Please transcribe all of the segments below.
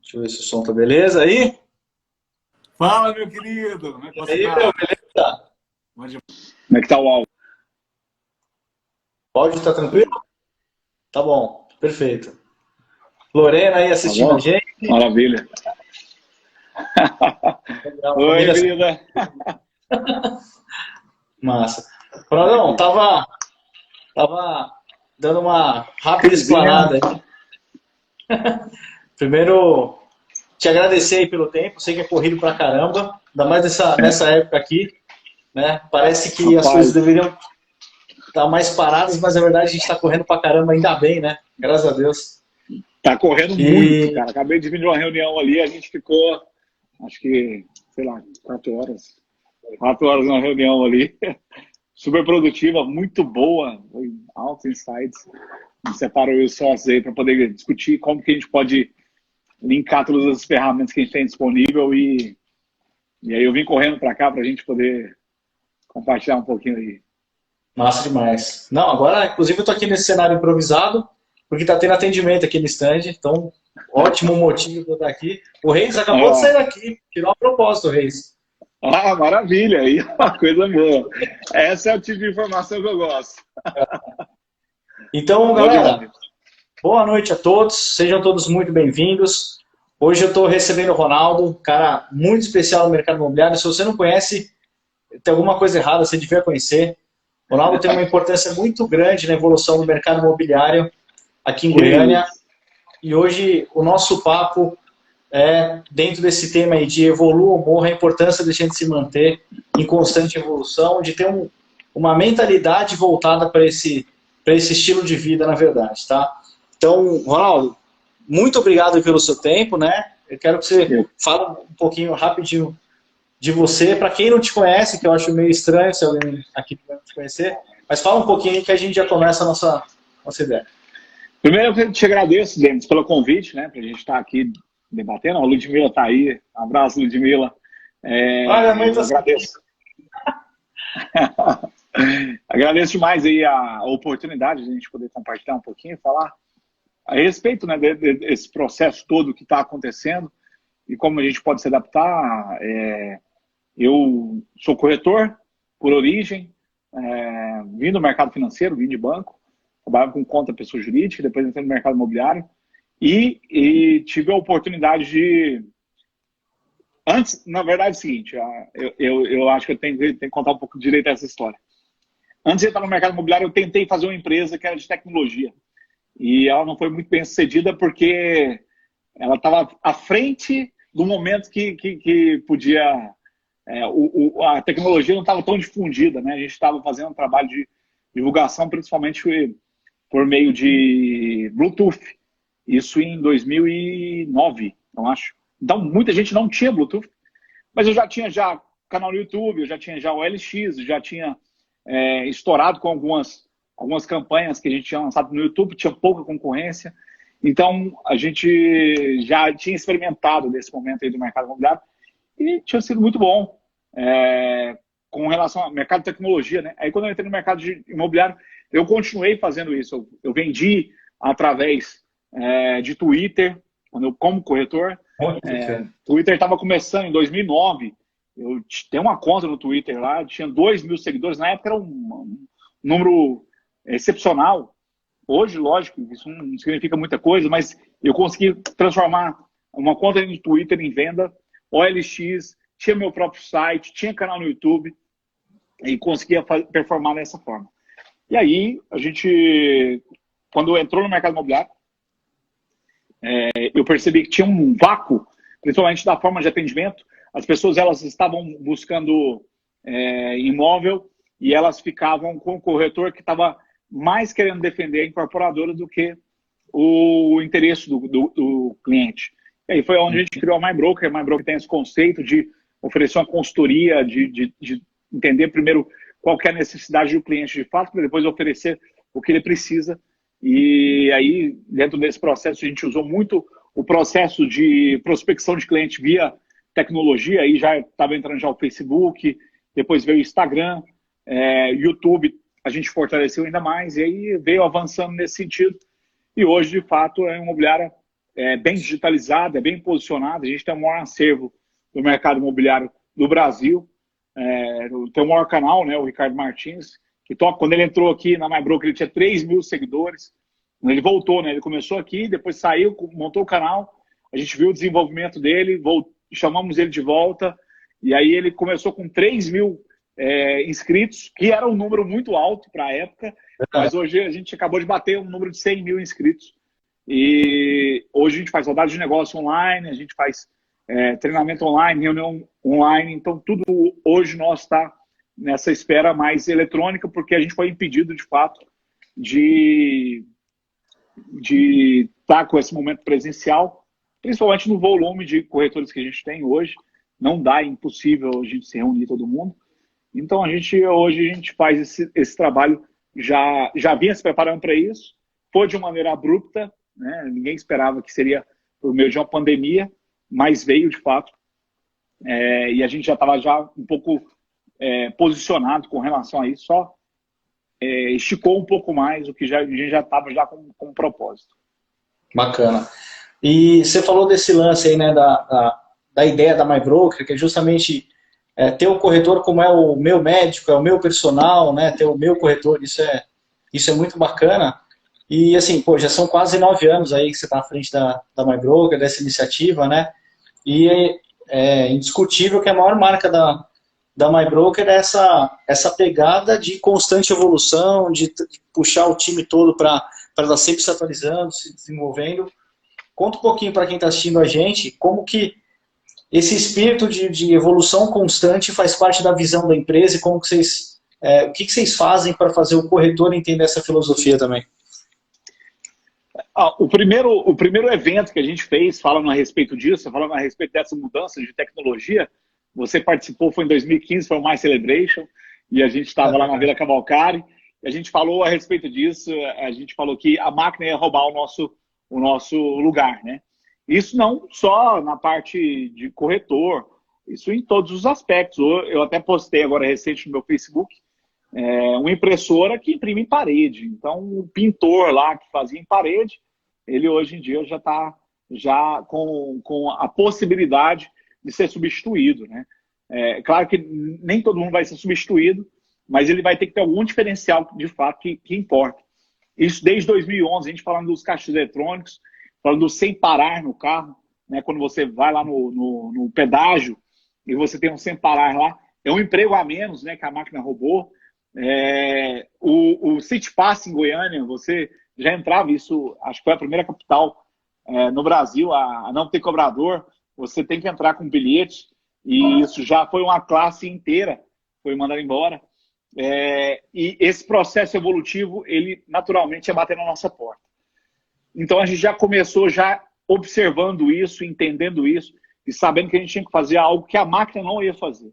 Deixa eu ver se o som tá beleza aí. Fala, meu querido! Como é que E você aí, meu, tá? beleza? Mande- Como é que tá o áudio? O áudio tá tranquilo? Tá bom, perfeito. Lorena aí Tá assistindo a bom? gente. Maravilha. Legal, Oi, família vida. massa. Ronaldão, tava dando uma rápida Coisinha. explanada aí. Primeiro, te agradecer aí pelo tempo. Sei que é corrido pra caramba, ainda mais nessa época aqui, né? Parece que as coisas Rapaz, deveriam estar mais paradas, mas na verdade a gente está correndo pra caramba, ainda bem, né? Graças a Deus. tá correndo muito, E cara. Acabei de vir de uma reunião ali, a gente ficou, acho que, sei lá, 4 horas. 4 horas na reunião ali. Super produtiva, muito boa. Foi altos insights. Me separou eu sócios aí para poder discutir como que a gente pode linkar todas as ferramentas que a gente tem disponível e aí eu vim correndo para cá para a gente poder compartilhar um pouquinho aí. massa demais. Não, agora, inclusive, eu tô aqui nesse cenário improvisado, porque tá tendo atendimento aqui no stand, então, ótimo motivo para eu estar aqui. O Reis acabou de sair Ó, daqui, tirou a propósito, o Reis. ah, maravilha, aí uma coisa boa. Essa é o tipo de informação que eu gosto. Então, Bom galera, demais. boa noite a todos, sejam todos muito bem-vindos. Hoje eu estou recebendo o Ronaldo, um cara muito especial no mercado imobiliário. Se você não conhece, tem alguma coisa errada, você devia conhecer. O Ronaldo tem uma importância muito grande na evolução do mercado imobiliário aqui em Que Goiânia. isso. E hoje o nosso papo é dentro desse tema aí de evolua ou morra, a importância de a gente se manter em constante evolução, de ter uma mentalidade voltada para esse estilo de vida, na verdade, tá? Então, Ronaldo, muito obrigado pelo seu tempo, né? Eu quero que você Eu- fale um pouquinho rapidinho de você, para quem não te conhece, que eu acho meio estranho se alguém aqui não te conhecer, mas fala um pouquinho que a gente já começa a nossa ideia. Primeiro, eu te agradeço, Denis, pelo convite, né, para a gente estar aqui debatendo. A Ludmila está aí. Um abraço, Ludmila. Olha, a mãe tá Eu agradeço. Agradeço demais aí a oportunidade de a gente poder compartilhar um pouquinho, falar a respeito, né, desse processo todo que está acontecendo e como a gente pode se adaptar. Eu sou corretor por origem, vim do mercado financeiro, vim de banco, trabalhava com conta pessoa jurídica, depois entrei no mercado imobiliário e tive a oportunidade de... Antes, na verdade, é o seguinte, eu acho que eu tenho que contar um pouco direito essa história. Antes de entrar no mercado imobiliário, eu tentei fazer uma empresa que era de tecnologia. E ela não foi muito bem sucedida porque ela estava à frente do momento que podia... a tecnologia não estava tão difundida, né? A gente estava fazendo um trabalho de divulgação, principalmente por meio de Bluetooth. Isso em 2009, eu acho. Então, muita gente não tinha Bluetooth, mas eu já tinha já canal no YouTube, eu já tinha já o LX, eu já tinha estourado com algumas campanhas que a gente tinha lançado no YouTube, tinha pouca concorrência. Então, a gente já tinha experimentado nesse momento aí do mercado imobiliário e tinha sido muito bom com relação ao mercado de tecnologia, né? Aí, quando eu entrei no mercado imobiliário, eu continuei fazendo isso. Eu vendi através de Twitter, como corretor. Olha que bacana. Twitter estava começando em 2009. Eu tenho uma conta no Twitter lá, tinha 2.000 seguidores. Na época era um número excepcional. Hoje, lógico, isso não significa muita coisa, mas eu consegui transformar uma conta de Twitter em venda, OLX, tinha meu próprio site, tinha canal no YouTube e conseguia performar dessa forma. E aí, a gente, quando entrou no mercado imobiliário, eu percebi que tinha um vácuo, principalmente da forma de atendimento. As pessoas elas estavam buscando imóvel e elas ficavam com o corretor que estava mais querendo defender a incorporadora do que o interesse do cliente. E aí foi onde a gente criou a MyBroker. A MyBroker tem esse conceito de oferecer uma consultoria, de entender primeiro qual é a necessidade do cliente de fato, para depois oferecer o que ele precisa. E aí, dentro desse processo, a gente usou muito o processo de prospecção de cliente via tecnologia. Aí já estava entrando já o Facebook, depois veio o Instagram, YouTube, a gente fortaleceu ainda mais, e aí veio avançando nesse sentido. E hoje, de fato, a imobiliária bem digitalizada, é bem posicionada. A gente tem o maior acervo do mercado imobiliário do Brasil. Tem o maior canal, né, o Ricardo Martins, que quando ele entrou aqui na MyBroker, ele tinha 3 mil seguidores. Ele voltou, né? Ele começou aqui, depois saiu, montou o canal. A gente viu o desenvolvimento dele, chamamos ele de volta. E aí ele começou com 3 mil inscritos, que era um número muito alto para a época. Mas hoje a gente acabou de bater um número de 100 mil inscritos. E hoje a gente faz rodada de negócio online, a gente faz treinamento online, reunião online. Então tudo hoje nós está nessa esfera mais eletrônica, porque a gente foi impedido, de fato, de estar com esse momento presencial, principalmente no volume de corretores que a gente tem hoje. Não dá, é impossível a gente se reunir todo mundo. Então hoje a gente faz esse trabalho, já vinha se preparando para isso, foi de uma maneira abrupta, né? Ninguém esperava que seria por meio de uma pandemia, mas veio de fato, e a gente já estava um pouco posicionado com relação a isso, só esticou um pouco mais o que a gente já estava com propósito. Bacana. E você falou desse lance aí, né, da ideia da MyBroker, que é justamente ter o corretor como é o meu médico, é o meu personal, né, ter o meu corretor, isso é muito bacana. E assim, pô, já são quase 9 anos aí que você está à frente da MyBroker, dessa iniciativa, né, e é indiscutível que a maior marca da MyBroker é essa pegada de constante evolução, de puxar o time todo para estar sempre se atualizando, se desenvolvendo. Conta um pouquinho para quem está assistindo a gente, como que esse espírito de evolução constante faz parte da visão da empresa e como que o que vocês fazem para fazer o corretor entender essa filosofia também? O primeiro evento que a gente fez, falando a respeito disso, falando a respeito dessa mudança de tecnologia, você participou, foi em 2015, foi o My Celebration, e a gente estava lá na Vila Cavalcari, e a gente falou a respeito disso, a gente falou que a máquina ia roubar o nosso lugar, né? Isso não só na parte de corretor, isso em todos os aspectos. Eu até postei agora recente no meu Facebook, uma impressora que imprime em parede. Então, o pintor lá que fazia em parede, ele hoje em dia já está com a possibilidade de ser substituído, né? Claro que nem todo mundo vai ser substituído, mas ele vai ter que ter algum diferencial, de fato, que importa. Isso desde 2011, a gente falando dos caixas eletrônicos, falando do sem parar no carro, né? Quando você vai lá no pedágio e você tem um sem parar lá, é um emprego a menos, né, que a máquina roubou. O City Pass em Goiânia, você já entrava, isso acho que foi a primeira capital no Brasil a não ter cobrador, você tem que entrar com bilhete, e isso já foi uma classe inteira, foi mandada embora. E esse processo evolutivo, ele naturalmente ia bater na nossa porta. Então a gente já começou observando isso, entendendo isso, e sabendo que a gente tinha que fazer algo que a máquina não ia fazer,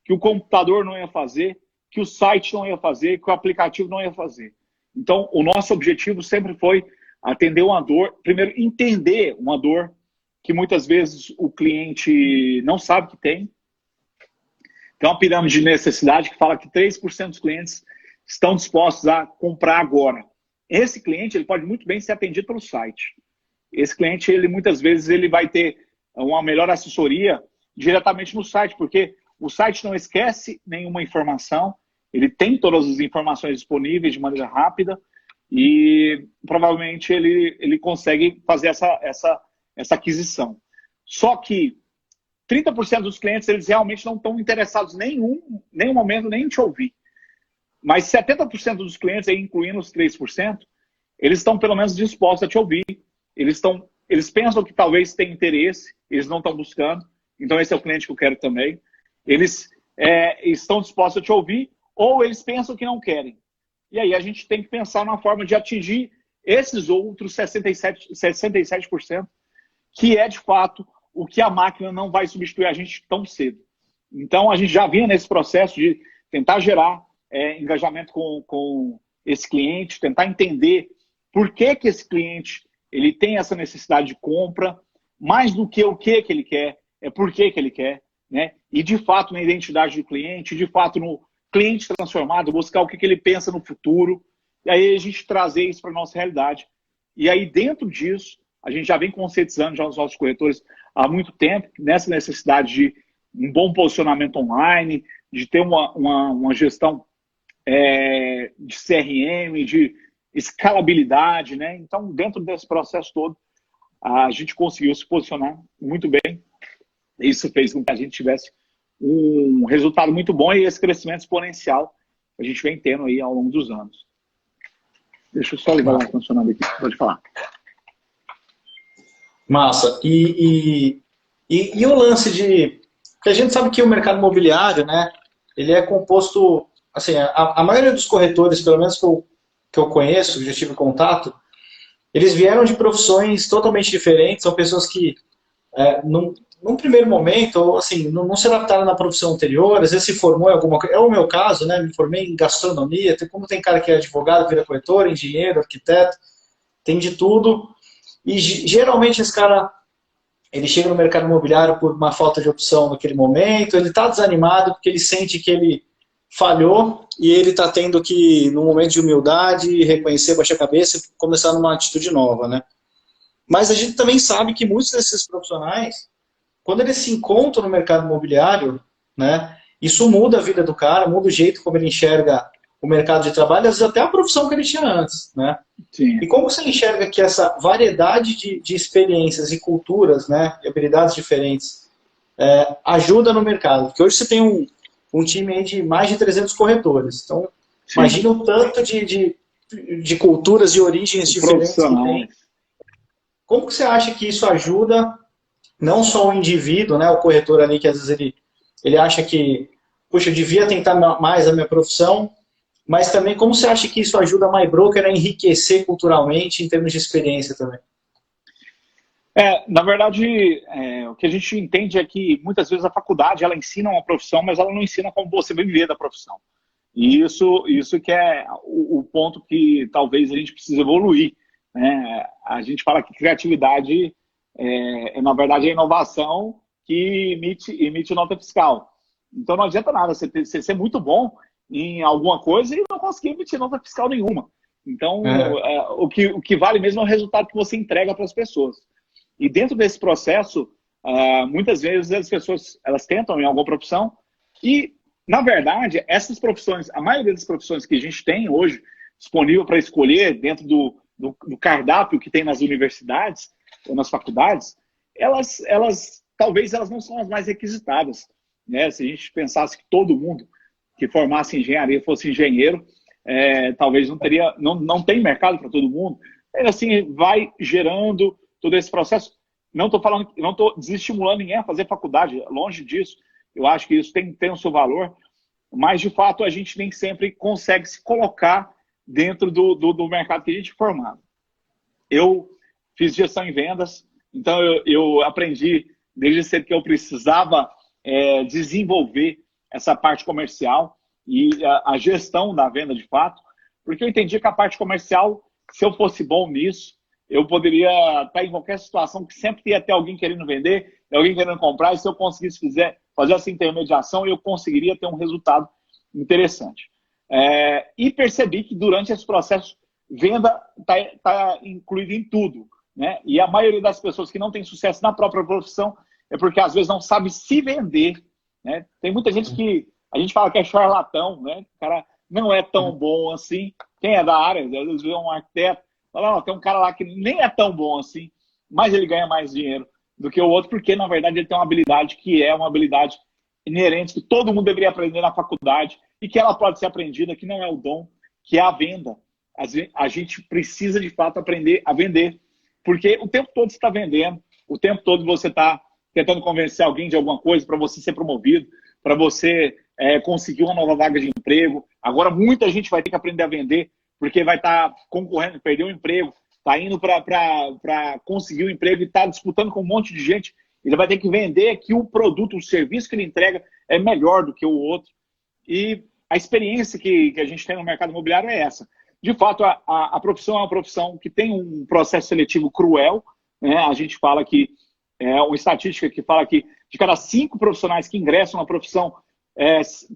que o computador não ia fazer, que o site não ia fazer, que o aplicativo não ia fazer. Então o nosso objetivo sempre foi atender uma dor, primeiro entender uma dor que muitas vezes o cliente não sabe que tem. Tem uma pirâmide de necessidade que fala que 3% dos clientes estão dispostos a comprar agora. Esse cliente ele pode muito bem ser atendido pelo site. Esse cliente, muitas vezes, ele vai ter uma melhor assessoria diretamente no site, porque o site não esquece nenhuma informação, ele tem todas as informações disponíveis de maneira rápida e provavelmente ele consegue fazer essa aquisição. Só que 30% dos clientes, eles realmente não estão interessados em nenhum momento, nem em te ouvir. Mas 70% dos clientes, aí, incluindo os 3%, eles estão pelo menos dispostos a te ouvir. Eles pensam que talvez tenham interesse, eles não estão buscando. Então esse é o cliente que eu quero também. Eles estão dispostos a te ouvir ou eles pensam que não querem. E aí a gente tem que pensar numa forma de atingir esses outros 67%, que é de fato o que a máquina não vai substituir a gente tão cedo. Então a gente já vinha nesse processo de tentar gerar engajamento com esse cliente, tentar entender por que esse cliente ele tem essa necessidade de compra, mais do que o que ele quer, é por que ele quer, né? E de fato na identidade do cliente, de fato no cliente transformado, buscar o que ele pensa no futuro, e aí a gente trazer isso para a nossa realidade. E aí dentro disso, a gente já vem conscientizando já os nossos corretores há muito tempo, nessa necessidade de um bom posicionamento online, de ter uma gestão de CRM, de escalabilidade, né? Então, dentro desse processo todo, a gente conseguiu se posicionar muito bem. Isso fez com que a gente tivesse um resultado muito bom e esse crescimento exponencial que a gente vem tendo aí ao longo dos anos. Deixa eu só ligar o ar-condicionado aqui, pode falar. Massa. E o lance de... Porque a gente sabe que o mercado imobiliário, né, ele é composto... Assim, a maioria dos corretores, pelo menos que eu conheço, que já tive contato, eles vieram de profissões totalmente diferentes, são pessoas que, num primeiro momento, assim, não se adaptaram na profissão anterior, às vezes se formou em alguma coisa. É o meu caso, né? Me formei em gastronomia, como tem cara que é advogado, vira corretor, engenheiro, arquiteto, tem de tudo. E geralmente esse cara, ele chega no mercado imobiliário por uma falta de opção naquele momento, ele está desanimado porque ele sente que ele falhou e ele está tendo que, num momento de humildade, reconhecer, baixar a cabeça e começar numa atitude nova, né? Mas a gente também sabe que muitos desses profissionais, quando eles se encontram no mercado imobiliário, né, isso muda a vida do cara, muda o jeito como ele enxerga o mercado de trabalho, às vezes até a profissão que ele tinha antes, né? Sim. E como você enxerga que essa variedade de experiências e culturas, né, e habilidades diferentes, ajuda no mercado? Porque hoje você tem um time aí de mais de 300 corretores. Então, Sim. imagina o tanto de culturas e origens diferentes que tem. Como que você acha que isso ajuda, não só o indivíduo, né, o corretor ali, que às vezes ele acha que, puxa, eu devia tentar mais a minha profissão, mas também como você acha que isso ajuda a MyBroker a enriquecer culturalmente em termos de experiência também? Na verdade, o que a gente entende é que muitas vezes a faculdade ela ensina uma profissão, mas ela não ensina como você vai viver da profissão. E isso que é o ponto que talvez a gente precise evoluir, né? A gente fala que criatividade na verdade, a inovação que emite nota fiscal. Então não adianta nada você ser muito bom em alguma coisa e não conseguir emitir nota fiscal nenhuma. Então, o que vale mesmo é o resultado que você entrega para as pessoas. E dentro desse processo, muitas vezes as pessoas elas tentam em alguma profissão e, na verdade, essas profissões, a maioria das profissões que a gente tem hoje disponível para escolher dentro do cardápio que tem nas universidades ou nas faculdades, talvez elas não são as mais requisitadas, né? Se a gente pensasse que todo mundo que formasse engenharia fosse engenheiro, talvez não tem mercado para todo mundo. Assim, vai gerando todo esse processo. Não estou desestimulando ninguém a fazer faculdade, longe disso. Eu acho que isso tem o seu valor, mas de fato a gente nem sempre consegue se colocar dentro do mercado que a gente é formado. Eu fiz gestão em vendas, então eu aprendi desde cedo que eu precisava desenvolver essa parte comercial e a gestão da venda de fato, porque eu entendi que a parte comercial, se eu fosse bom nisso, eu poderia estar em qualquer situação que sempre ia ter alguém querendo vender, alguém querendo comprar, e se eu conseguisse fazer essa intermediação, eu conseguiria ter um resultado interessante. E percebi que durante esse processo, venda está incluída em tudo, né? E a maioria das pessoas que não tem sucesso na própria profissão é porque às vezes não sabe se vender, né? Tem muita gente que a gente fala que é charlatão, né? O cara não é tão bom assim. Quem é da área, às vezes vê um arquiteto, fala, não, tem um cara lá que nem é tão bom assim, mas ele ganha mais dinheiro do que o outro, porque na verdade ele tem uma habilidade que é uma habilidade inerente, que todo mundo deveria aprender na faculdade e que ela pode ser aprendida, que não é o dom, que é a venda. A gente precisa de fato aprender a vender, porque o tempo todo você está vendendo, o tempo todo você está tentando convencer alguém de alguma coisa para você ser promovido, para você conseguir uma nova vaga de emprego. Agora muita gente vai ter que aprender a vender, porque vai estar concorrendo, perder o emprego, está indo para conseguir um emprego e está disputando com um monte de gente. Ele vai ter que vender que o produto, o serviço que ele entrega é melhor do que o outro. E a experiência que a gente tem no mercado imobiliário é essa. De fato, a profissão é uma profissão que tem um processo seletivo cruel, né? A gente fala que, uma estatística que fala que de cada 5 profissionais que ingressam na profissão,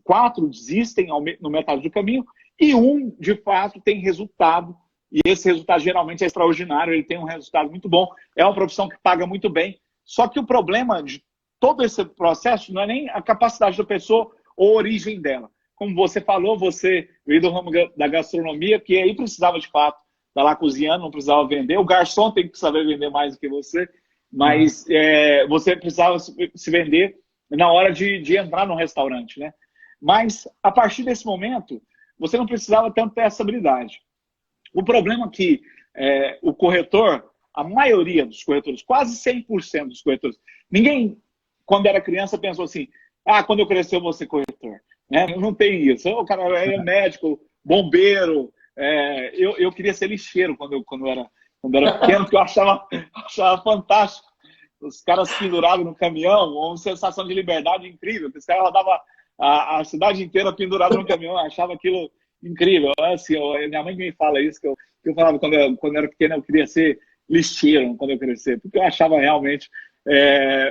4 desistem no metade do caminho e 1, de fato, tem resultado e esse resultado geralmente é extraordinário, ele tem um resultado muito bom, é uma profissão que paga muito bem, só que o problema de todo esse processo não é nem a capacidade da pessoa ou a origem dela. Como você falou, você veio do ramo da gastronomia, que aí precisava de fato estar lá cozinhando, não precisava vender, o garçom tem que saber vender mais do que você, mas você precisava se vender na hora de entrar no restaurante, né? Mas, a partir desse momento, você não precisava tanto ter essa habilidade. O problema é que o corretor, a maioria dos corretores, quase 100% dos corretores, ninguém, quando era criança, pensou assim, quando eu crescer eu vou ser corretor. Né? Não tem isso. O cara é médico, bombeiro, eu queria ser lixeiro quando era pequeno, porque eu achava fantástico. Os caras pendurados no caminhão, uma sensação de liberdade incrível. Esse cara rodava a cidade inteira pendurado no caminhão, eu achava aquilo incrível. Assim, minha mãe me fala isso, que eu falava quando eu era pequeno, eu queria ser lixeiro quando eu crescer, porque eu achava realmente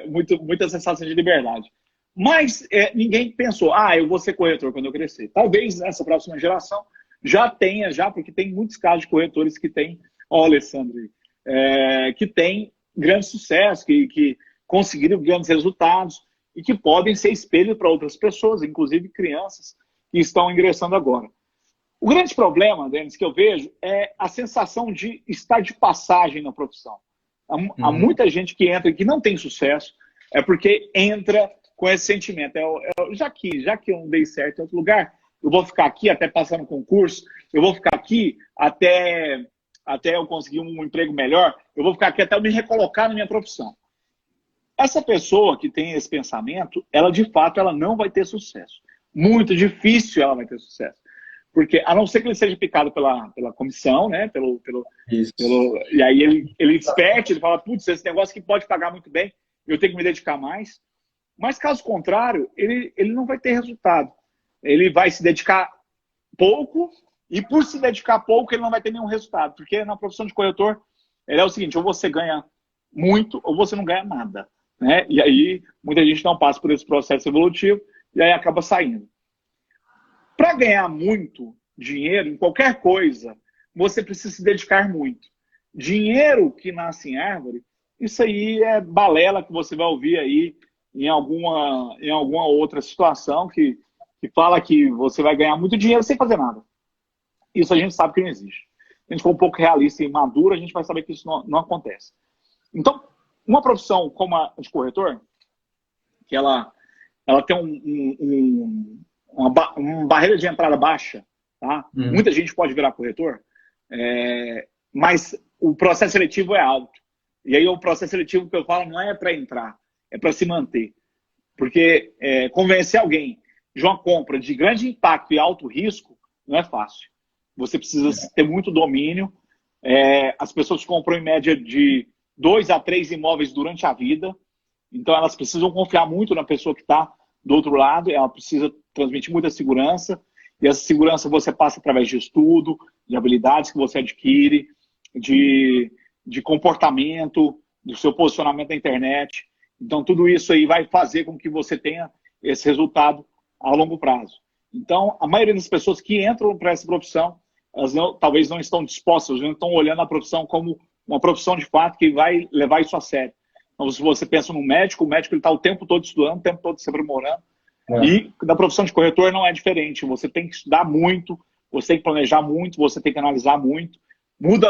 muita sensação de liberdade. Mas ninguém pensou, eu vou ser corretor quando eu crescer. Talvez nessa próxima geração já tenha, porque tem muitos casos de corretores que têm, Alessandro, que tem grande sucesso, que conseguiram grandes resultados e que podem ser espelho para outras pessoas, inclusive crianças que estão ingressando agora. O grande problema, Denis, que eu vejo é a sensação de estar de passagem na profissão. Há muita gente que entra e que não tem sucesso, porque entra com esse sentimento. Já que eu não dei certo em outro lugar, eu vou ficar aqui até passar no concurso, eu vou ficar aqui até eu conseguir um emprego melhor, eu vou ficar aqui até eu me recolocar na minha profissão. Essa pessoa que tem esse pensamento, ela de fato ela não vai ter sucesso. Muito difícil ela vai ter sucesso. Porque, a não ser que ele seja picado pela comissão, né? E aí ele desperte, ele fala, putz, esse negócio que pode pagar muito bem, eu tenho que me dedicar mais. Mas, caso contrário, ele não vai ter resultado. Ele vai se dedicar pouco, e por se dedicar pouco, ele não vai ter nenhum resultado. Porque na profissão de corretor, é o seguinte, ou você ganha muito, ou você não ganha nada. Né? E aí, muita gente não passa por esse processo evolutivo, e aí acaba saindo. Para ganhar muito dinheiro em qualquer coisa, você precisa se dedicar muito. Dinheiro que nasce em árvore, isso aí é balela que você vai ouvir aí em alguma outra situação que fala que você vai ganhar muito dinheiro sem fazer nada. Isso a gente sabe que não existe. Se a gente for um pouco realista e maduro, a gente vai saber que isso não acontece. Então, uma profissão como a de corretor, que ela tem uma barreira de entrada baixa, tá? Muita gente pode virar corretor, mas o processo seletivo é alto. E aí o processo seletivo que eu falo não é para entrar, é para se manter. Porque convencer alguém de uma compra de grande impacto e alto risco não é fácil. Você precisa ter muito domínio. As pessoas compram em média de 2 a 3 imóveis durante a vida. Então elas precisam confiar muito na pessoa que está do outro lado. Ela precisa transmitir muita segurança. E essa segurança você passa através de estudo, de habilidades que você adquire, de comportamento, do seu posicionamento na internet. Então tudo isso aí vai fazer com que você tenha esse resultado a longo prazo. Então, a maioria das pessoas que entram para essa profissão, elas talvez não estão dispostas, não estão olhando a profissão como uma profissão de fato que vai levar isso a sério. Então, se você pensa no médico, o médico está o tempo todo estudando, o tempo todo se aprimorando. E na profissão de corretor não é diferente. Você tem que estudar muito, você tem que planejar muito, você tem que analisar muito. Muda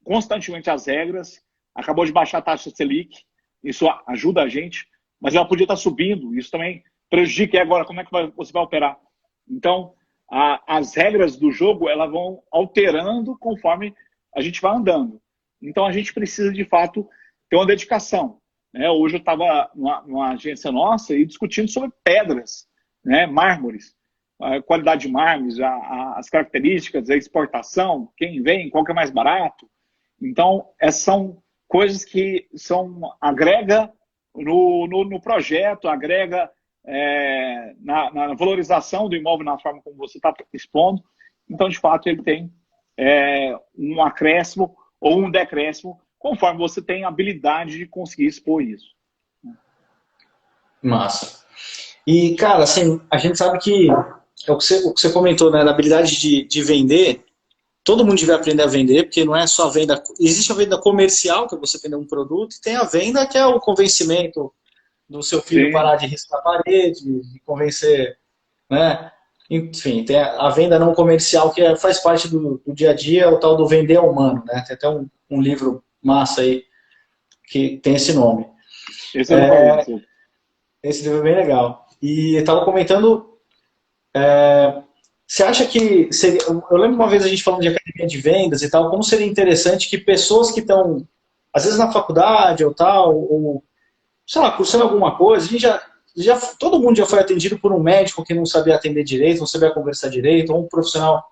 constantemente as regras. Acabou de baixar a taxa Selic, isso ajuda a gente, mas ela podia estar subindo, isso também prejudica. E agora, como é que você vai operar? Então, as regras do jogo elas vão alterando conforme a gente vai andando. Então, a gente precisa, de fato, ter uma dedicação. Né? Hoje eu estava numa agência nossa e discutindo sobre pedras, né? Mármores, a qualidade de mármores, as características, a exportação, quem vem, qual que é mais barato. Então, essas são coisas que agrega no projeto, agrega na valorização do imóvel na forma como você está expondo. Então, de fato, ele tem um acréscimo ou um decréscimo conforme você tem a habilidade de conseguir expor isso. Massa. E, cara, assim, a gente sabe que é o que você comentou, né, da habilidade de vender, todo mundo devia aprender a vender, porque não é só a venda, existe a venda comercial, que é você vender um produto, e tem a venda que é o convencimento do seu filho Sim. parar de riscar a parede, de convencer, né? Enfim, tem a venda não comercial que faz parte do dia a dia, o tal do vender ao humano, né? Tem até um livro massa aí que tem esse nome. Esse eu não conheço. Esse livro é bem legal. E eu estava comentando, você acha que seria, eu lembro uma vez a gente falando de academia de vendas e tal, como seria interessante que pessoas que estão, às vezes na faculdade ou tal, ou sei lá, cursando alguma coisa, a gente todo mundo já foi atendido por um médico que não sabia atender direito, não sabia conversar direito, ou um profissional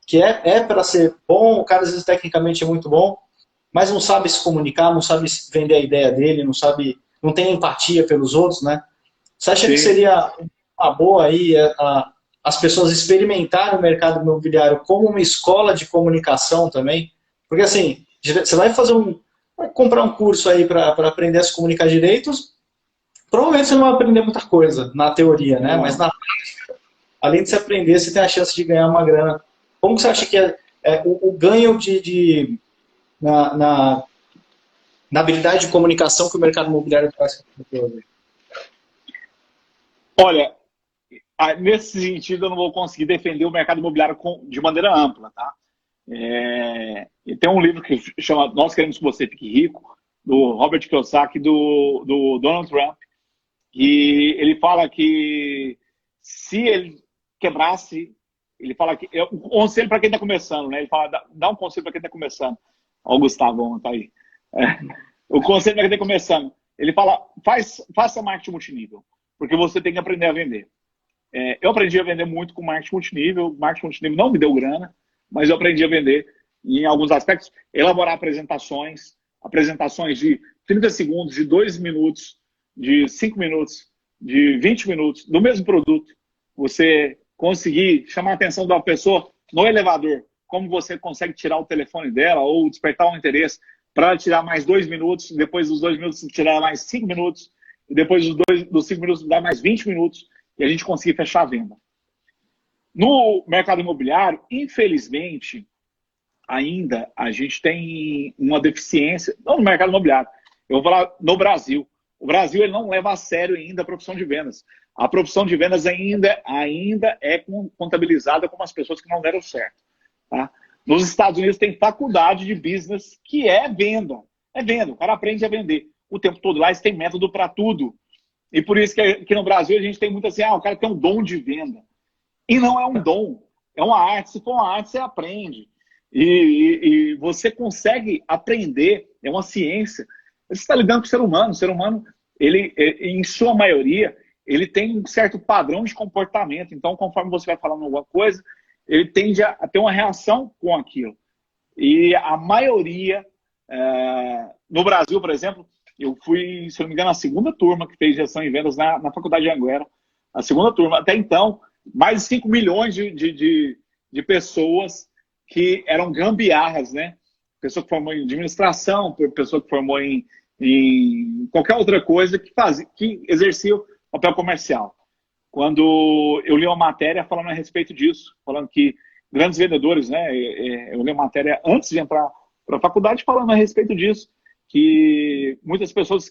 que é para ser bom, o cara às vezes tecnicamente é muito bom, mas não sabe se comunicar, não sabe vender a ideia dele, não tem empatia pelos outros, né? Você acha que Sim. seria uma boa aí as pessoas experimentarem o mercado imobiliário como uma escola de comunicação também? Porque assim, você vai comprar um curso aí para aprender a se comunicar direito, provavelmente você não vai aprender muita coisa na teoria, né? Mas além de você aprender, você tem a chance de ganhar uma grana. Como que você acha que o ganho na habilidade de comunicação que o mercado imobiliário traz para o hoje? Olha, nesse sentido eu não vou conseguir defender o mercado imobiliário de maneira ampla, tá? E tem um livro que chama Nós Queremos Que Você Fique Rico, do Robert Kiyosaki, do Donald Trump, e ele fala que se ele quebrasse, ele fala que é um conselho para quem está começando, né? Ele fala, dá um conselho para quem está começando. Ó, o Gustavo tá aí. O conselho para quem está começando. Ele fala, faça marketing multinível, porque você tem que aprender a vender. Eu aprendi a vender muito com marketing multinível. Marketing multinível não me deu grana, mas eu aprendi a vender em alguns aspectos, elaborar apresentações de 30 segundos, de 2 minutos, de 5 minutos, de 20 minutos, do mesmo produto. Você conseguir chamar a atenção da pessoa no elevador, como você consegue tirar o telefone dela ou despertar um interesse para tirar mais 2 minutos, depois dos 2 minutos tirar mais 5 minutos, e depois dos 5 minutos dar mais 20 minutos, e a gente conseguir fechar a venda. No mercado imobiliário, infelizmente, ainda a gente tem uma deficiência, não no mercado imobiliário, eu vou falar no Brasil. O Brasil ele não leva a sério ainda a profissão de vendas. A profissão de vendas ainda é contabilizada como as pessoas que não deram certo. Tá? Nos Estados Unidos tem faculdade de business que é venda. É venda, o cara aprende a vender. O tempo todo lá eles têm método para tudo. E por isso que aqui no Brasil a gente tem muito assim, o cara tem um dom de venda. E não é um dom, é uma arte. Se for uma arte, você aprende. E você consegue aprender, é uma ciência. Você está lidando com o ser humano. O ser humano, ele, em sua maioria, ele tem um certo padrão de comportamento. Então, conforme você vai falando alguma coisa, ele tende a ter uma reação com aquilo. E a maioria, no Brasil, por exemplo, eu fui, se não me engano, a segunda turma que fez gestão em vendas na Faculdade de Anguera. A segunda turma. Até então, mais de 5 milhões de pessoas que eram gambiarras, né? Pessoa que formou em administração, pessoa que formou em qualquer outra coisa que exercia o papel comercial. Quando eu li uma matéria falando a respeito disso, falando que grandes vendedores, né? Eu li uma matéria antes de entrar para a faculdade falando a respeito disso, que muitas pessoas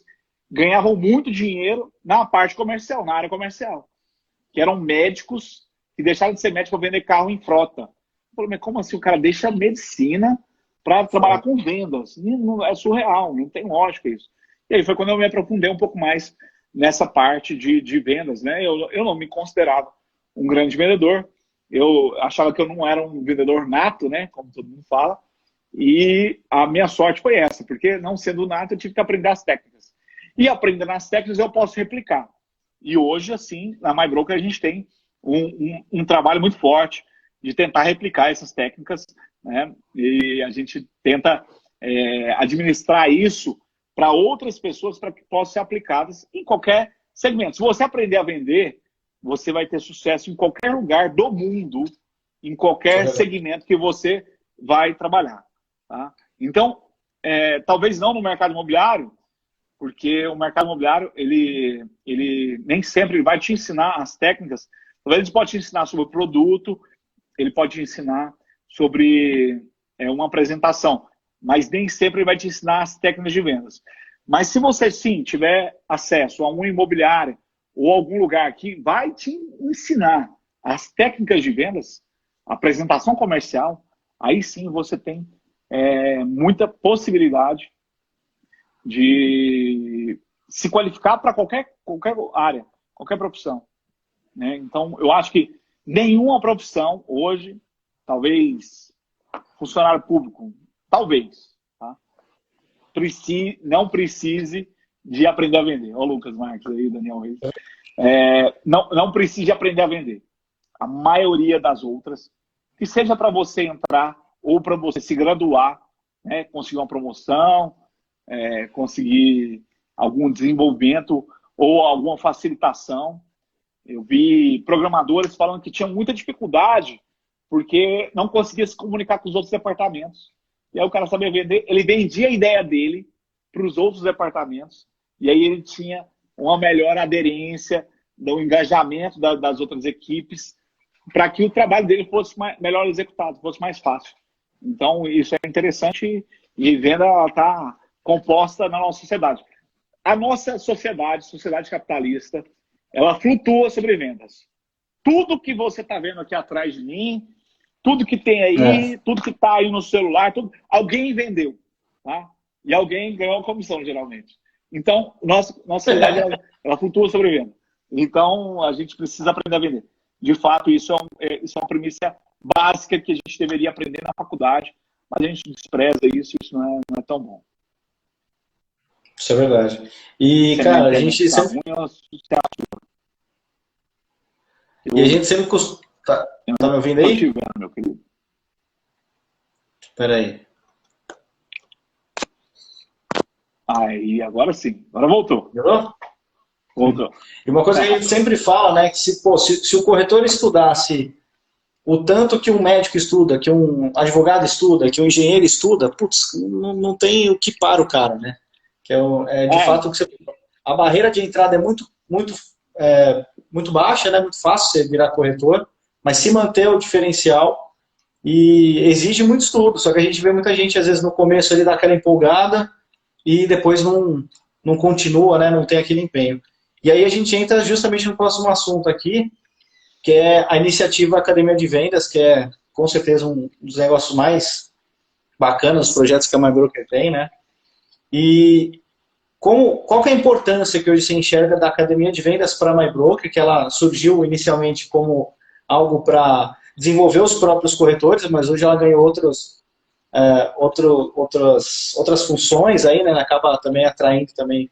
ganhavam muito dinheiro na parte comercial, na área comercial, que eram médicos que deixaram de ser médicos para vender carro em frota. Eu falei, mas como assim o cara deixa a medicina para trabalhar com vendas? É surreal, não tem lógica isso. E aí foi quando eu me aprofundei um pouco mais nessa parte de vendas, né? Eu não me considerava um grande vendedor, eu achava que eu não era um vendedor nato, né? Como todo mundo fala, e a minha sorte foi essa, porque não sendo nato eu tive que aprender as técnicas. E aprendendo as técnicas eu posso replicar. E hoje, assim, na MyBroker a gente tem um trabalho muito forte de tentar replicar essas técnicas, né? E a gente tenta administrar isso para outras pessoas para que possam ser aplicadas em qualquer segmento. Se você aprender a vender, você vai ter sucesso em qualquer lugar do mundo, em qualquer segmento que você vai trabalhar. Tá? Então, talvez não no mercado imobiliário, porque o mercado imobiliário, ele nem sempre vai te ensinar as técnicas. Talvez ele pode te ensinar sobre o produto, ele pode te ensinar sobre é uma apresentação, mas nem sempre ele vai te ensinar as técnicas de vendas. Mas se você, sim, tiver acesso a um imobiliário ou algum lugar que vai te ensinar as técnicas de vendas, apresentação comercial, aí sim você tem muita possibilidade de se qualificar para qualquer área, qualquer profissão, né? Então, eu acho que nenhuma profissão hoje, talvez funcionário público, talvez, tá? Não precise de aprender a vender. Olha o Lucas Marques aí, Daniel Reis. Não precise aprender a vender. A maioria das outras, que seja para você entrar ou para você se graduar, né, conseguir uma promoção, conseguir algum desenvolvimento ou alguma facilitação. Eu vi programadores falando que tinham muita dificuldade porque não conseguia se comunicar com os outros departamentos. E aí o cara sabia vender, ele vendia a ideia dele para os outros departamentos, e aí ele tinha uma melhor aderência do engajamento das outras equipes para que o trabalho dele fosse melhor executado, fosse mais fácil. Então, isso é interessante e venda está composta na nossa sociedade. A nossa sociedade capitalista, ela flutua sobre vendas. Tudo que você está vendo aqui atrás de mim, tudo que tem aí, tudo que está aí no celular, alguém vendeu, tá? E alguém ganhou uma comissão, geralmente. Então, nossa sociedade, ela flutua sobre venda. Então, a gente precisa aprender a vender. De fato, isso é uma premissa básica que a gente deveria aprender na faculdade, mas a gente despreza isso não é tão bom. Isso é verdade. E, cara, a gente sempre... E a gente sempre costuma... Tá me ouvindo aí? Estou te vendo, meu querido. Espera aí. Aí, agora sim. Agora voltou. Melhorou? Voltou. E uma coisa que a gente sempre fala, né, que se o corretor estudasse o tanto que um médico estuda, que um advogado estuda, que um engenheiro estuda, putz, não tem o que para o cara, né? Que de fato, a barreira de entrada é muito baixa, né? Muito fácil você virar corretor, mas se manter o diferencial e exige muito estudo, só que a gente vê muita gente, às vezes, no começo ali dá aquela empolgada e depois não continua, né? Não tem aquele empenho. E aí a gente entra justamente no próximo assunto aqui, que é a iniciativa Academia de Vendas, que é, com certeza, um dos negócios mais bacanas, os projetos que a MyBroker tem, né? E qual que é a importância que hoje se enxerga da Academia de Vendas para a MyBroker, que ela surgiu inicialmente como algo para desenvolver os próprios corretores, mas hoje ela ganhou outras funções aí, né? Acaba também atraindo também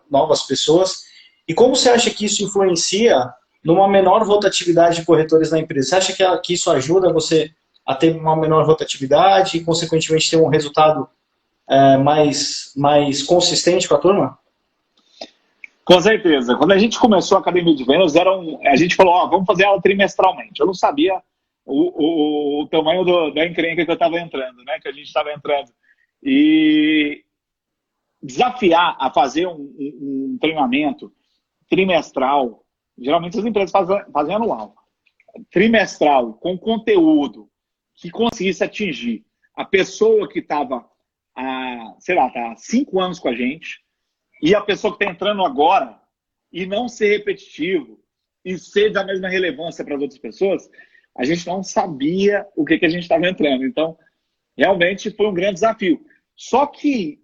novas pessoas. E como você acha que isso influencia numa menor rotatividade de corretores na empresa? Você acha que isso ajuda você a ter uma menor rotatividade e, consequentemente, ter um resultado mais consistente com a turma? Com certeza. Quando a gente começou a Academia de Vendas, a gente falou, vamos fazer ela trimestralmente. Eu não sabia o tamanho da encrenca que eu estava entrando, né? Que a gente estava entrando. E desafiar a fazer um treinamento trimestral, geralmente as empresas fazem anual, trimestral, com conteúdo que conseguisse atingir a pessoa que estava há 5 anos com a gente e a pessoa que está entrando agora e não ser repetitivo e ser da mesma relevância para as outras pessoas, a gente não sabia o que a gente estava entrando. Então, realmente foi um grande desafio. Só que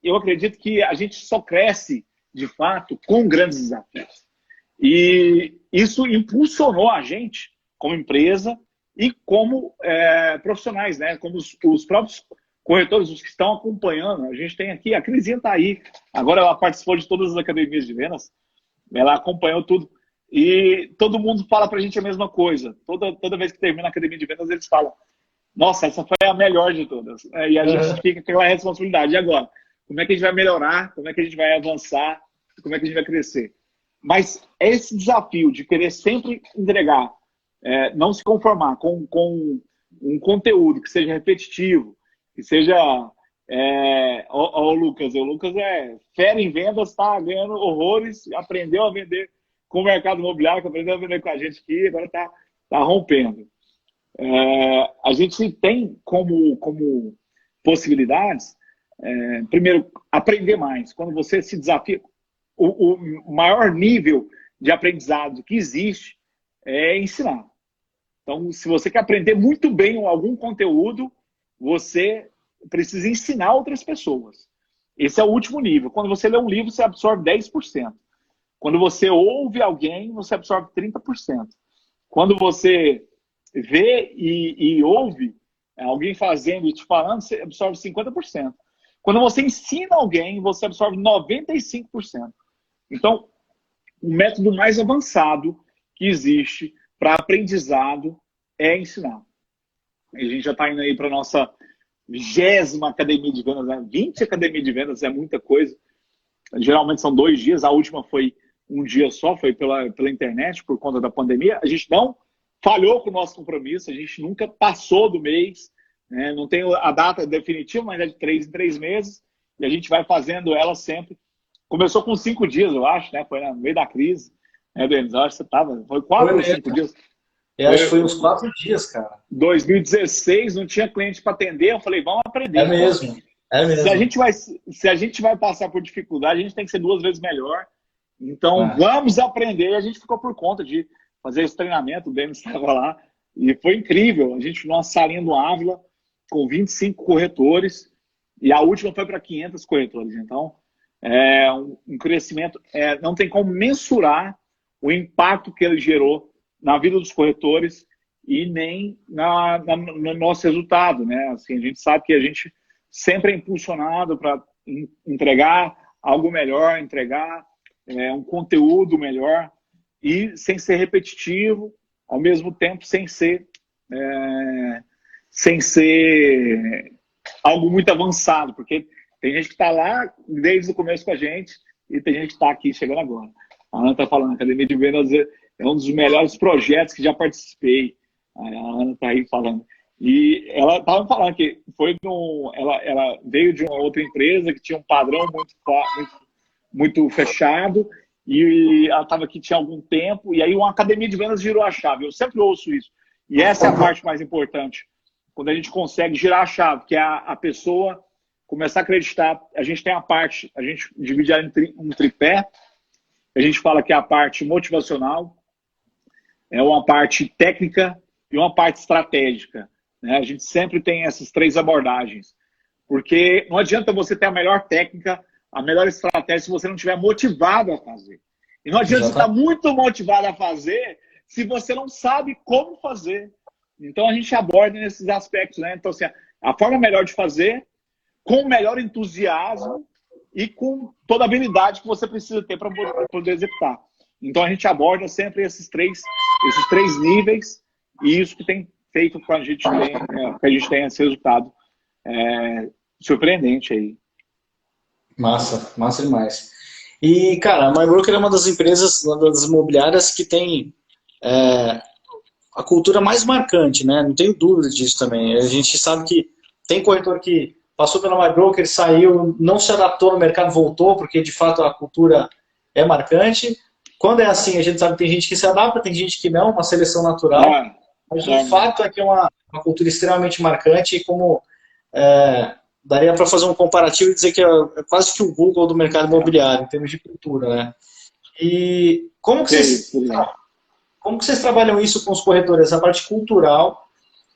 eu acredito que a gente só cresce, de fato, com grandes desafios. E isso impulsionou a gente, como empresa e como profissionais, né? Como os próprios corretores, os que estão acompanhando. A gente tem aqui, a Crisinha está aí, agora ela participou de todas as academias de vendas, ela acompanhou tudo. E todo mundo fala para a gente a mesma coisa. Toda vez que termina a academia de vendas, eles falam: nossa, essa foi a melhor de todas. E a gente fica com aquela responsabilidade. E agora? Como é que a gente vai melhorar? Como é que a gente vai avançar? Como é que a gente vai crescer? Mas esse desafio de querer sempre entregar, não se conformar com um conteúdo que seja repetitivo, que seja... o Lucas é fera em vendas, está ganhando horrores, aprendeu a vender com o mercado imobiliário, que aprendeu a vender com a gente aqui, agora está rompendo. A gente tem como possibilidades, primeiro, aprender mais. Quando você se desafia, o maior nível de aprendizado que existe é ensinar. Então, se você quer aprender muito bem algum conteúdo, você precisa ensinar outras pessoas. Esse é o último nível. Quando você lê um livro, você absorve 10%. Quando você ouve alguém, você absorve 30%. Quando você vê e ouve alguém fazendo e te falando, você absorve 50%. Quando você ensina alguém, você absorve 95%. Então, o método mais avançado que existe para aprendizado é ensinar. A gente já está indo aí para a nossa 20ª academia de vendas, né? 20 academias de vendas é muita coisa. Geralmente são 2 dias, a última foi um dia só, foi pela internet, por conta da pandemia. A gente não falhou com o nosso compromisso, a gente nunca passou do mês, né? Não tem a data definitiva, mas é de 3 em 3 meses, e a gente vai fazendo ela sempre. Começou com 5 dias, eu acho, né? Foi no meio da crise, né, Denis? Eu acho que você estava. Foi 4 ou 5 dias. Eu acho que foi uns 4 dias, cara. 2016, não tinha cliente para atender, eu falei, vamos aprender. É mesmo, é mesmo. Se a gente vai passar por dificuldade, a gente tem que ser 2 vezes melhor. Então, vamos aprender. E a gente ficou por conta de fazer esse treinamento, o Denis estava lá, e foi incrível. A gente, numa salinha do Ávila, com 25 corretores, e a última foi para 500 corretores. Então, é um crescimento, não tem como mensurar o impacto que ele gerou na vida dos corretores e nem no nosso resultado, né? Assim, a gente sabe que a gente sempre é impulsionado para entregar algo melhor, entregar um conteúdo melhor e sem ser repetitivo, ao mesmo tempo sem ser algo muito avançado, porque tem gente que está lá desde o começo com a gente e tem gente que está aqui chegando agora. A Ana está falando, a Academia de Vendas é um dos melhores projetos que já participei. A Ana está aí falando. E ela estava falando que ela veio de uma outra empresa que tinha um padrão muito fechado e ela estava aqui tinha algum tempo e aí uma academia de vendas girou a chave. Eu sempre ouço isso. E essa é a parte mais importante. Quando a gente consegue girar a chave, que é a pessoa começar a acreditar. A gente tem a gente divide ela em um tripé. A gente fala que é a parte motivacional, é uma parte técnica e uma parte estratégica, né? A gente sempre tem essas 3 abordagens. Porque não adianta você ter a melhor técnica, a melhor estratégia, se você não estiver motivado a fazer. E não adianta você estar muito motivado a fazer se você não sabe como fazer. Então a gente aborda nesses aspectos, né? Então, assim, a forma melhor de fazer, com o melhor entusiasmo e com toda a habilidade que você precisa ter para poder executar. Então a gente aborda sempre esses três níveis e isso que tem feito com que a gente tenha esse resultado surpreendente aí. Massa, massa demais. E, cara, a MyBroker é uma das empresas, uma das imobiliárias que tem a cultura mais marcante, né? Não tenho dúvida disso também. A gente sabe que tem corretor que passou pela MyBroker, saiu, não se adaptou no mercado, voltou, porque de fato a cultura é marcante. Quando é assim, a gente sabe que tem gente que se adapta, tem gente que não, uma seleção natural. Mas o fato é que é uma cultura extremamente marcante e como daria para fazer um comparativo e dizer que é quase que o Google do mercado imobiliário, em termos de cultura, né? E como que vocês trabalham isso com os corretores, essa parte cultural,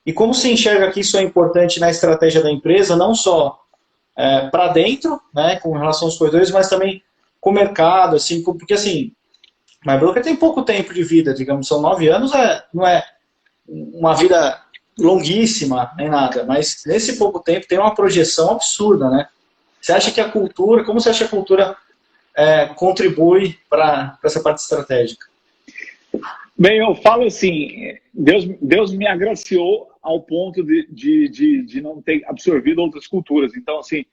e como se enxerga que isso é importante na estratégia da empresa, não só para dentro, né, com relação aos corretores, mas também com o mercado, assim, porque assim, MyBroker tem pouco tempo de vida, digamos, são 9 anos, não é uma vida longuíssima, nem nada, mas nesse pouco tempo tem uma projeção absurda, né? Você acha que a cultura, como você acha que a cultura contribui para essa parte estratégica? Bem, eu falo assim, Deus me agraciou ao ponto de não ter absorvido outras culturas. Então, assim,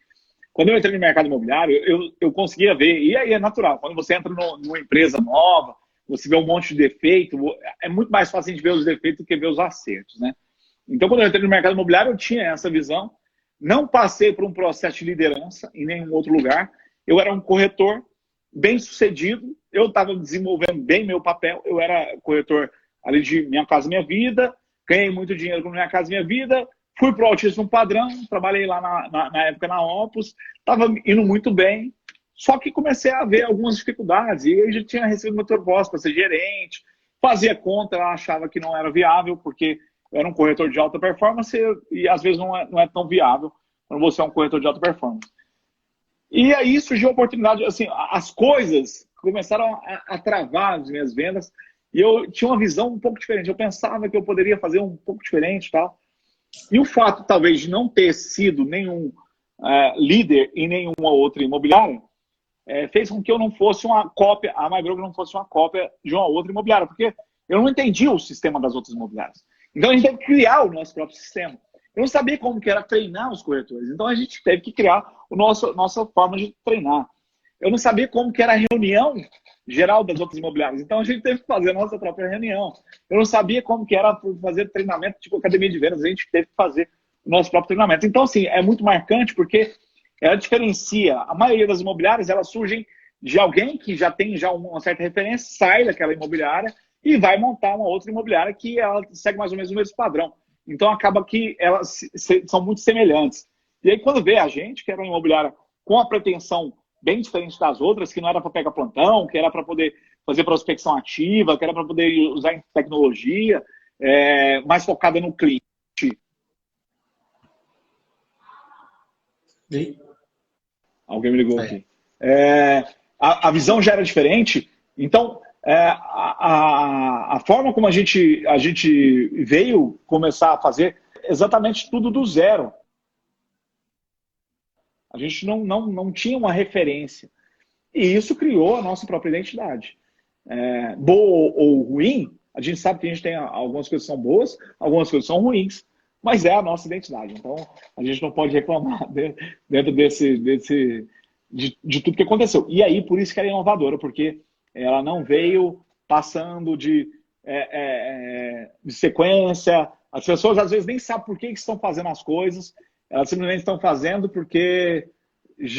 quando eu entrei no mercado imobiliário, eu conseguia ver, e aí é natural, quando você entra numa empresa nova, você vê um monte de defeito, é muito mais fácil de ver os defeitos do que ver os acertos, né? Então, quando eu entrei no mercado imobiliário, eu tinha essa visão, não passei por um processo de liderança em nenhum outro lugar, eu era um corretor bem sucedido, eu estava desenvolvendo bem meu papel, eu era corretor ali de Minha Casa Minha Vida, ganhei muito dinheiro com Minha Casa Minha Vida, fui para o Altíssimo Padrão, trabalhei lá na época na Opus, estava indo muito bem, só que comecei a ver algumas dificuldades, e eu já tinha recebido uma proposta para ser gerente, fazia conta, eu achava que não era viável, porque eu era um corretor de alta performance e às vezes não é tão viável quando você é um corretor de alta performance. E aí surgiu a oportunidade, assim, as coisas começaram a travar as minhas vendas, e eu tinha uma visão um pouco diferente, eu pensava que eu poderia fazer um pouco diferente e tal. E o fato, talvez, de não ter sido nenhum líder em nenhuma outra imobiliária, fez com que eu não fosse uma cópia, a MyBroker não fosse uma cópia de uma outra imobiliária, porque eu não entendia o sistema das outras imobiliárias. Então a gente teve que criar o nosso próprio sistema. Eu não sabia como que era treinar os corretores, então a gente teve que criar nossa forma de treinar. Eu não sabia como que era a reunião geral das outras imobiliárias, então a gente teve que fazer a nossa própria reunião. Eu não sabia como que era fazer treinamento tipo academia de vendas, a gente teve que fazer o nosso próprio treinamento. Então, assim, é muito marcante porque ela diferencia. A maioria das imobiliárias, elas surgem de alguém que já tem uma certa referência, sai daquela imobiliária e vai montar uma outra imobiliária que ela segue mais ou menos o mesmo padrão. Então, acaba que elas são muito semelhantes. E aí, quando vê a gente, que era uma imobiliária com a pretensão bem diferente das outras, que não era para pegar plantão, que era para poder fazer prospecção ativa, que era para poder usar tecnologia, mais focada no cliente. E? Alguém me ligou aqui. A visão já era diferente, então a forma como a gente veio começar a fazer exatamente tudo do zero. A gente não tinha uma referência. E isso criou a nossa própria identidade. Boa ou ruim, a gente sabe que a gente tem algumas coisas que são boas, algumas coisas que são ruins, mas é a nossa identidade. Então, a gente não pode reclamar dentro de tudo que aconteceu. E aí, por isso que ela é inovadora, porque ela não veio passando de sequência. As pessoas, às vezes, nem sabem por que estão fazendo as coisas. Elas simplesmente estão fazendo porque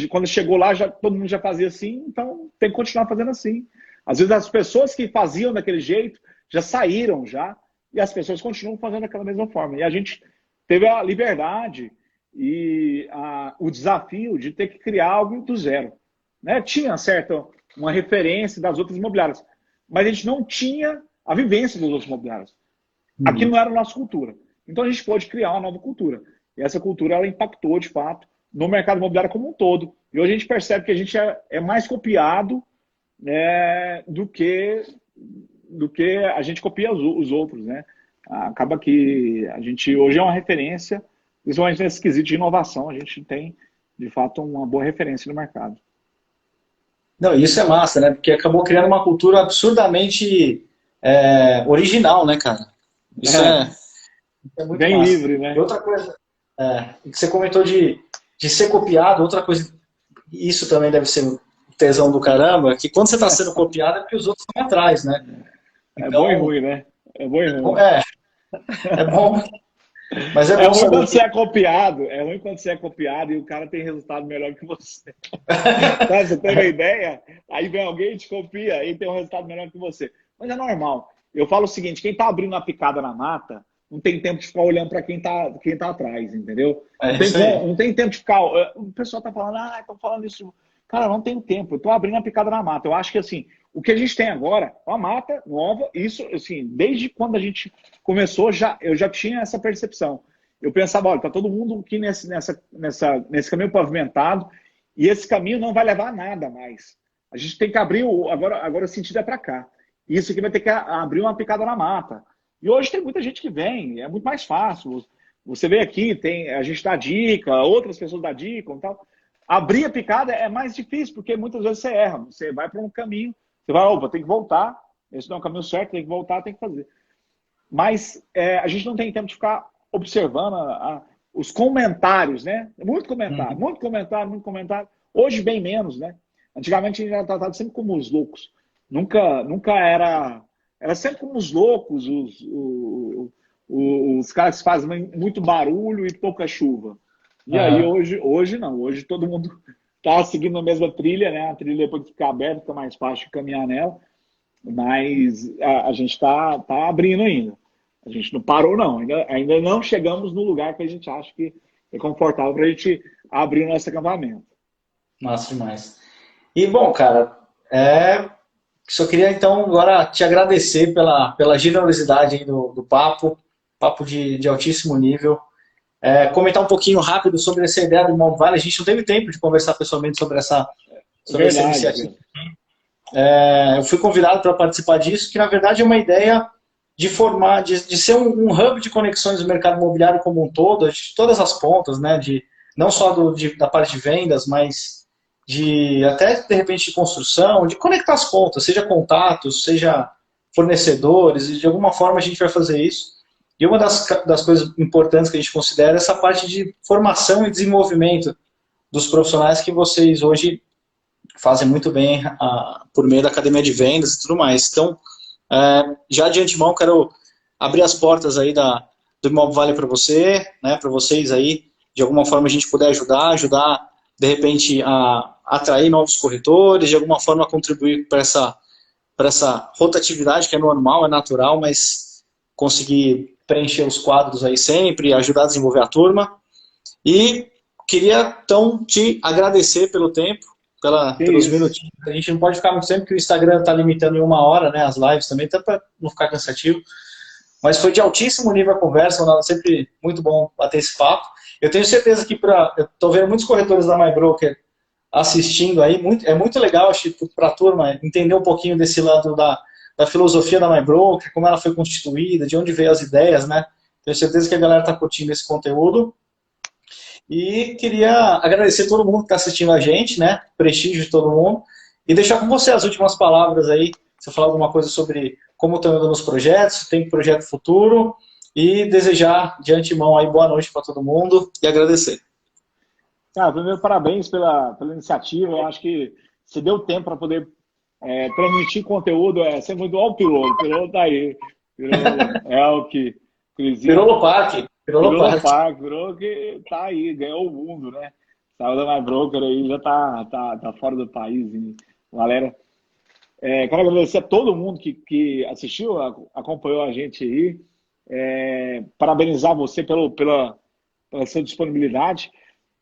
quando chegou lá, todo mundo já fazia assim, então tem que continuar fazendo assim. Às vezes as pessoas que faziam daquele jeito já saíram já, e as pessoas continuam fazendo daquela mesma forma. E a gente teve a liberdade e o desafio de ter que criar algo do zero. Né? Tinha uma referência das outras imobiliárias, mas a gente não tinha a vivência das outras imobiliárias. Aqui não era a nossa cultura. Então a gente pôde criar uma nova cultura. E essa cultura ela impactou, de fato, no mercado imobiliário como um todo. E hoje a gente percebe que a gente é mais copiado do que a gente copia os outros. Né? Acaba que a gente hoje é uma referência, principalmente nesse quesito de inovação, a gente tem, de fato, uma boa referência no mercado. Não, isso é massa, né? Porque acabou criando uma cultura absurdamente original, né, cara? Isso é muito bem massa. livre, né? E outra coisa, que você comentou de ser copiado, outra coisa, isso também deve ser um tesão do caramba, que quando você está sendo copiado é porque os outros estão atrás, né? Então, bom e ruim, né? É bom e ruim. É bom. Mas é bom ruim quando você é copiado. É ruim quando você é copiado e o cara tem resultado melhor que você. Você tem uma ideia? Aí vem alguém e te copia e tem um resultado melhor que você. Mas é normal. Eu falo o seguinte, quem está abrindo a picada na mata, não tem tempo de ficar olhando para quem tá atrás, entendeu? Não tem tempo de ficar... O pessoal está falando, estão falando isso... Cara, não tenho tempo. Eu estou abrindo a picada na mata. Eu acho que, assim, o que a gente tem agora, uma mata nova, isso, assim, desde quando a gente começou, eu já tinha essa percepção. Eu pensava, olha, tá todo mundo aqui nesse caminho pavimentado e esse caminho não vai levar a nada mais. A gente tem que abrir, agora o sentido é para cá. E isso aqui vai ter que abrir uma picada na mata. E hoje tem muita gente que vem, é muito mais fácil. Você vê aqui, a gente dá dica, outras pessoas dão dica e tal. Abrir a picada é mais difícil, porque muitas vezes você erra. Você vai para um caminho, você vai, opa, tem que voltar. Esse não é o caminho certo, tem que voltar, tem que fazer. Mas a gente não tem tempo de ficar observando os comentários, né? Muito comentário, muito comentário, muito comentário. Hoje, bem menos, né? Antigamente a gente era tratado sempre como os loucos. Nunca era... Era sempre como os loucos, os caras que fazem muito barulho e pouca chuva. E aí hoje não, hoje todo mundo está seguindo a mesma trilha, né? A trilha depois que ficar aberta fica mais fácil de caminhar nela, mas a gente está abrindo ainda. A gente não parou, não. Ainda não chegamos no lugar que a gente acha que é confortável para a gente abrir o nosso acampamento. Massa demais. E, bom, cara, só queria, então, agora te agradecer pela generosidade aí do papo de altíssimo nível. Comentar um pouquinho rápido sobre essa ideia do Mob Valley. A gente não teve tempo de conversar pessoalmente sobre essa iniciativa. Eu fui convidado para participar disso, que na verdade é uma ideia de formar, de ser um hub de conexões do mercado imobiliário como um todo, de todas as pontas, né? Não só da parte de vendas, mas até de repente de construção, de conectar as pontas, seja contatos, seja fornecedores, e de alguma forma a gente vai fazer isso. E uma das coisas importantes que a gente considera é essa parte de formação e desenvolvimento dos profissionais que vocês hoje fazem muito bem por meio da academia de vendas e tudo mais. Então, já de antemão, quero abrir as portas aí do Mob Valley para você, né, para vocês aí, de alguma forma a gente puder ajudar de repente a atrair novos corretores, de alguma forma contribuir para essa rotatividade que é normal, é natural, mas conseguir preencher os quadros aí sempre, ajudar a desenvolver a turma. E queria, então, te agradecer pelo tempo, pelos minutinhos. A gente não pode ficar muito tempo, porque o Instagram está limitando em 1 hora, né, as lives também, até para não ficar cansativo. Mas foi de altíssimo nível a conversa, sempre muito bom bater esse papo. Eu tenho certeza que eu estou vendo muitos corretores da MyBroker assistindo aí, é muito legal, acho, para a turma entender um pouquinho desse lado da filosofia da MyBroker, como ela foi constituída, de onde veio as ideias, né? Tenho certeza que a galera está curtindo esse conteúdo. E queria agradecer a todo mundo que está assistindo a gente, né? Prestígio de todo mundo. E deixar com você as últimas palavras aí, você falar alguma coisa sobre como estão andando os projetos, se tem projeto futuro, e desejar de antemão aí boa noite para todo mundo e agradecer. Primeiro, parabéns pela iniciativa. Eu acho que você deu tempo para poder transmitir conteúdo. Sempre muito o piloto tá aí. Elke, Virou no parque. Virou que tá aí, ganhou o mundo, né? Saiu da MyBroker aí, já tá fora do país. Hein? Galera, quero agradecer a todo mundo que assistiu, acompanhou a gente aí. Parabenizar você pela sua disponibilidade.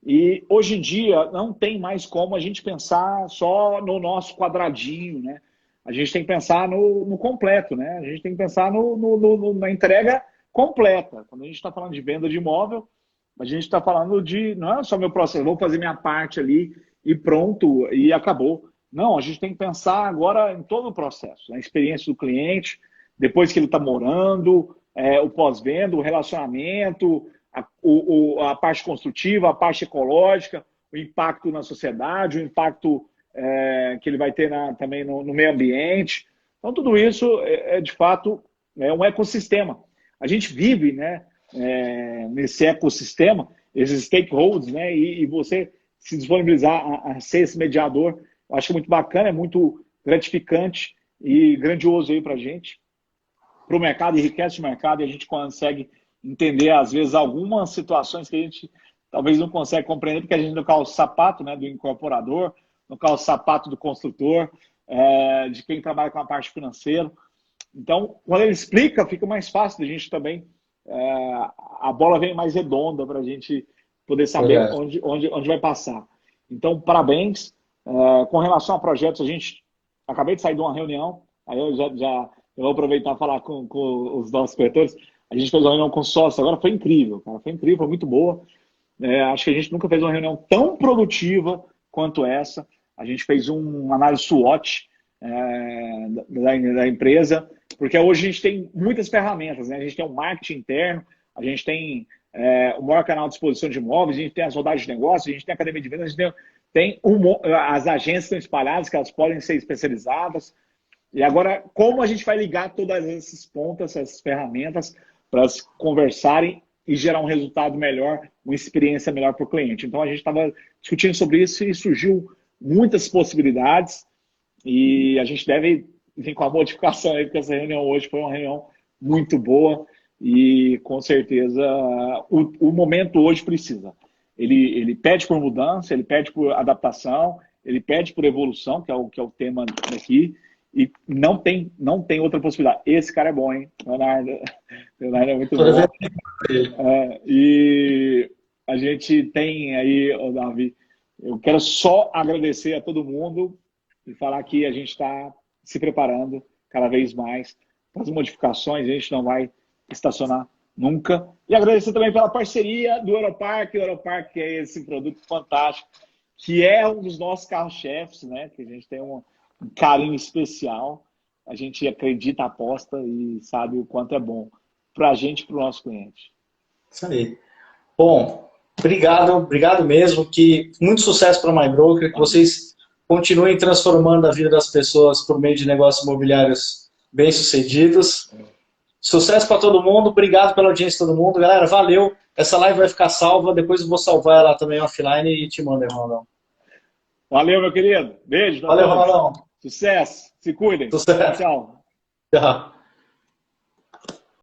E hoje em dia não tem mais como a gente pensar só no nosso quadradinho, né? A gente tem que pensar no completo, né? A gente tem que pensar na entrega completa. Quando a gente está falando de venda de imóvel, a gente está falando não é só meu processo, vou fazer minha parte ali e pronto, e acabou. Não, a gente tem que pensar agora em todo o processo, na experiência do cliente, depois que ele está morando, o pós-venda, o relacionamento, a parte construtiva, a parte ecológica, o impacto na sociedade, o impacto que ele vai ter também no meio ambiente. Então, tudo isso de fato, um ecossistema. A gente vive, né, nesse ecossistema, esses stakeholders, né, e você se disponibilizar a ser esse mediador, eu acho muito bacana, é muito gratificante e grandioso aí para a gente, para o mercado, enriquece o mercado e a gente consegue entender, às vezes, algumas situações que a gente talvez não consegue compreender, porque a gente não calça o sapato, né, do incorporador, não calça o sapato do construtor, de quem trabalha com a parte financeira. Então, quando ele explica, fica mais fácil da gente também, a bola vem mais redonda para a gente poder saber onde vai passar. Então, parabéns. Com relação a projetos, acabei de sair de uma reunião, aí eu vou aproveitar e falar com os nossos corretores. A gente fez uma reunião com sócios, agora foi incrível, cara, foi incrível, foi muito boa. Acho que a gente nunca fez uma reunião tão produtiva quanto essa. A gente fez uma análise SWOT da empresa, porque hoje a gente tem muitas ferramentas, né? A gente tem um marketing interno, a gente tem o maior canal de exposição de imóveis, a gente tem as rodadas de negócios, a gente tem a academia de vendas, a gente tem as agências estão espalhadas, que elas podem ser especializadas. E agora, como a gente vai ligar todas essas pontas, essas ferramentas, para elas conversarem e gerar um resultado melhor, uma experiência melhor para o cliente. Então, a gente estava discutindo sobre isso e surgiu muitas possibilidades e a gente deve, enfim, com a modificação aí, porque essa reunião hoje foi uma reunião muito boa e, com certeza, o momento hoje precisa. Ele pede por mudança, ele pede por adaptação, ele pede por evolução, que é o tema daqui, E não tem outra possibilidade. Esse cara é bom, hein? Leonardo é muito bom. E a gente tem aí, Davi, eu quero só agradecer a todo mundo e falar que a gente está se preparando cada vez mais para as modificações, a gente não vai estacionar nunca. E agradecer também pela parceria do Europark, o Europark é esse produto fantástico, que é um dos nossos carros-chefes, né? Que a gente tem um carinho especial, a gente acredita, aposta e sabe o quanto é bom para a gente e para o nosso cliente. Isso aí. Bom, obrigado mesmo, que muito sucesso para a MyBroker, que vocês continuem transformando a vida das pessoas por meio de negócios imobiliários bem-sucedidos. Sucesso para todo mundo, obrigado pela audiência de todo mundo. Galera, valeu. Essa live vai ficar salva, depois eu vou salvar ela também offline e te mando, Ronaldão. Valeu, meu querido. Beijo. Valeu, Ronaldão. Sucesso. Se cuidem. Sucesso. Tchau. Tchau.